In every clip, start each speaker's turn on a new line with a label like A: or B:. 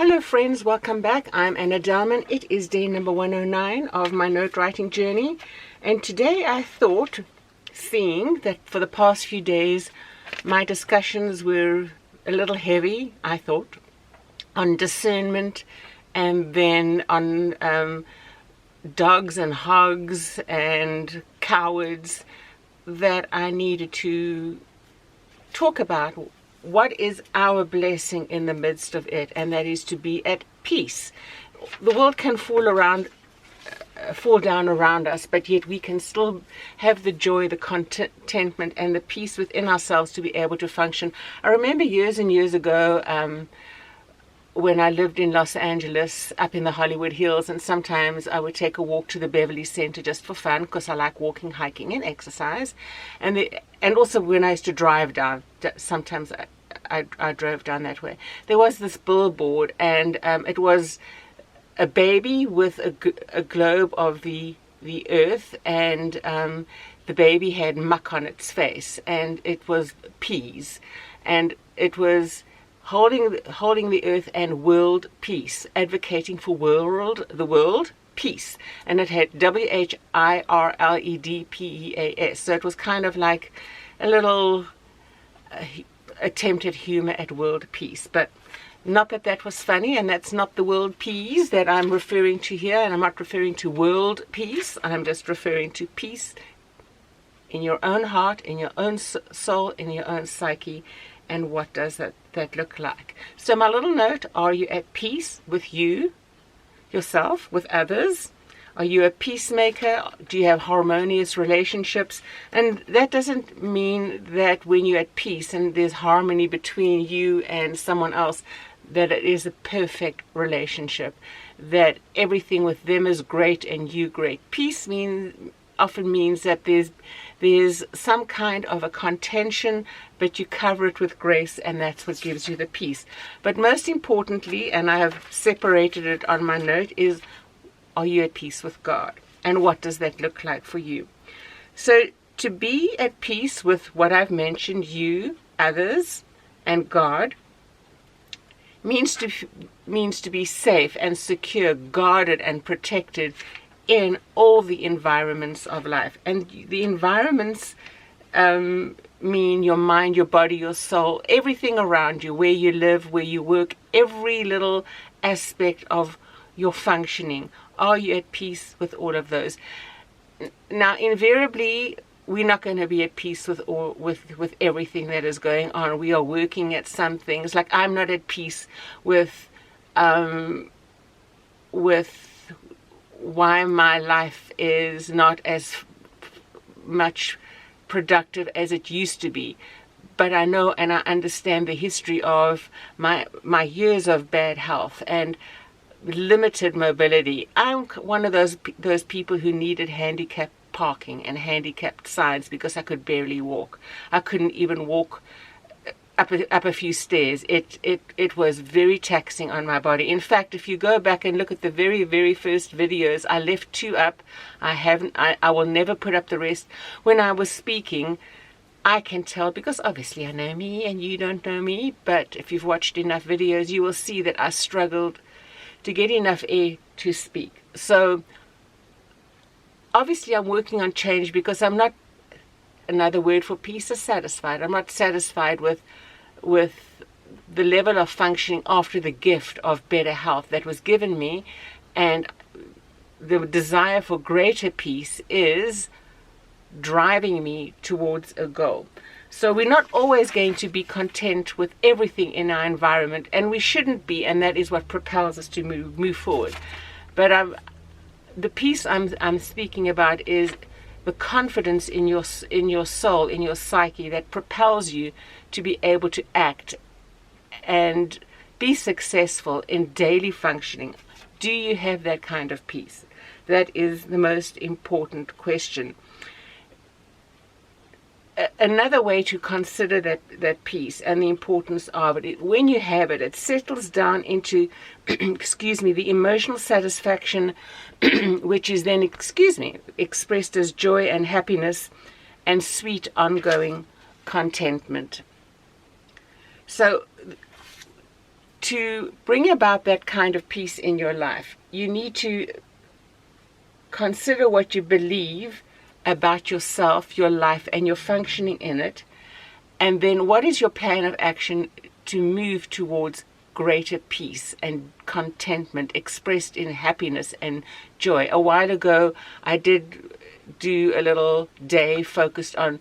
A: Hello friends, welcome back. I'm Anna Dalman. It is day number 109 of my note writing journey, and today I thought, seeing that for the past few days my discussions were a little heavy, I thought, on discernment and then on dogs and hogs and cowards, that I needed to talk about what is our blessing in the midst of it, and that is to be at peace. The world can fall down around us, but yet we can still have the joy, the contentment, and the peace within ourselves to be able to function. I remember years and years ago, when I lived in Los Angeles, up in the Hollywood Hills, and sometimes I would take a walk to the Beverly Center just for fun, because I like walking, hiking, and exercise. And also when I used to drive down, sometimes I drove down that way. There was this billboard, and it was a baby with a globe of the earth, and the baby had muck on its face, and it was peas, and it was holding the earth and world peace, advocating for the world peace, and it had WHIRLEDPEAS. So it was kind of like a little attempt at humor at world peace, but not that that was funny, and that's not the world peace that I'm referring to here, and I'm not referring to world peace. I'm just referring to peace in your own heart, in your own soul, in your own psyche. And what does that look like? So my little note: are you at peace with you, yourself, with others? Are you a peacemaker? Do you have harmonious relationships? And that doesn't mean that when you're at peace and there's harmony between you and someone else, that it is a perfect relationship, that everything with them is great and you great. Peace often means that there's some kind of a contention, but you cover it with grace, and that's what gives you the peace. But most importantly, and I have separated it on my note, is: are you at peace with God? And what does that look like for you? So to be at peace with what I've mentioned, you, others, and God, means to be safe and secure, guarded and protected in all the environments of life. And the environments mean your mind, your body, your soul, everything around you, where you live, where you work, every little aspect of your functioning. Are you at peace with all of those? Now, invariably, we're not going to be at peace with everything that is going on. We are working at some things. Like, I'm not at peace with why my life is not as much productive as it used to be. But I know and I understand the history of my years of bad health and limited mobility. I'm one of those people who needed handicapped parking and handicapped signs because I could barely walk. I couldn't even walk up a few stairs. It was very taxing on my body. In fact, if you go back and look at the very, very first videos, I left 2 up. I will never put up the rest. When I was speaking, I can tell, because obviously I know me and you don't know me, but if you've watched enough videos, you will see that I struggled to get enough air to speak. So obviously I'm working on change, because I'm not, another word for peace is satisfied. I'm not satisfied with the level of functioning after the gift of better health that was given me, and the desire for greater peace is driving me towards a goal. So we're not always going to be content with everything in our environment, and we shouldn't be, and that is what propels us to move forward. But the peace I'm speaking about is the confidence in your soul, in your psyche, that propels you to be able to act and be successful in daily functioning. Do you have that kind of peace? That is the most important question. Another way to consider that peace and the importance of it, when you have it, it settles down into, the emotional satisfaction, which is then, expressed as joy and happiness and sweet ongoing contentment. So to bring about that kind of peace in your life, you need to consider what you believe about yourself, your life, and your functioning in it. And then what is your plan of action to move towards greater peace and contentment expressed in happiness and joy? A while ago, I did do a little day focused on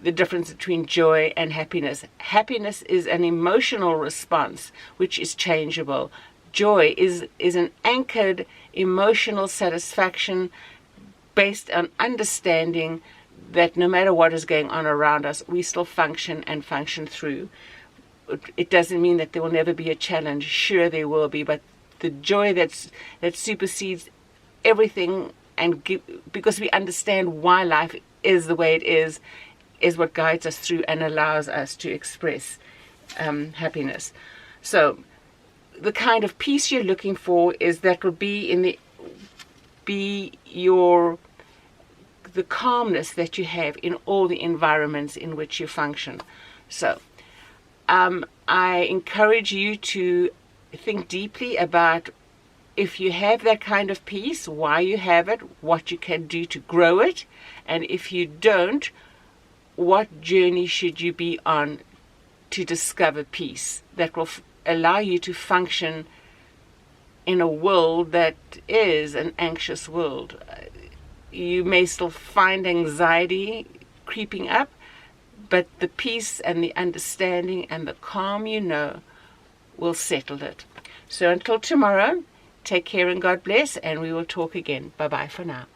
A: the difference between joy and happiness. Happiness is an emotional response which is changeable. Joy is an anchored emotional satisfaction based on understanding that no matter what is going on around us, we still function and function through. It doesn't mean that there will never be a challenge. Sure, there will be, but the joy that supersedes everything, and because we understand why life is the way it is what guides us through and allows us to express happiness. So the kind of peace you're looking for is that will be the calmness that you have in all the environments in which you function. So I encourage you to think deeply about, if you have that kind of peace, why you have it, what you can do to grow it, and if you don't, what journey should you be on to discover peace that will allow you to function in a world that is an anxious world. You may still find anxiety creeping up, but the peace and the understanding and the calm will settle it. So until tomorrow, take care and God bless, and we will talk again. Bye-bye for now.